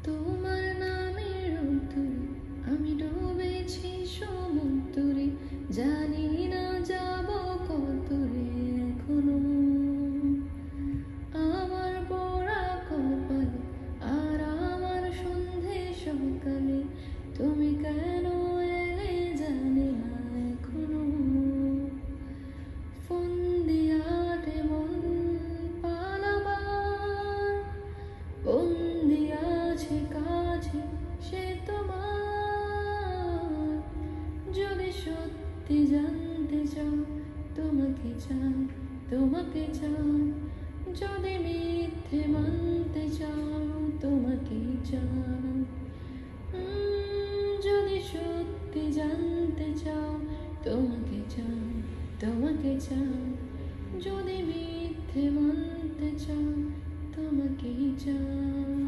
তোমার নামের রোদ্দুরে আমি ডুবেছি সমুদ্রে, জানি না যাব কতদূরে এখনো। আমার পোড়া কপালে আর আমার সন্ধে সকালে তুমি কেন এলে জানি না এখনো। ফোন দিয়াতে মন পালাবার, বন্দি আছে কাছে সে তোমার। যদি সত্যি জানতে চাও তোমাকে চাই, তোমাকে চাই। যদি মিথ্যে মানতে চাও তোমাকে চাই। যদি সত্যি জানতে চাও তোমাকে চাই, তোমাকে চাই। যদি মিথ্যে মানতে চাও তোমাকে চাই।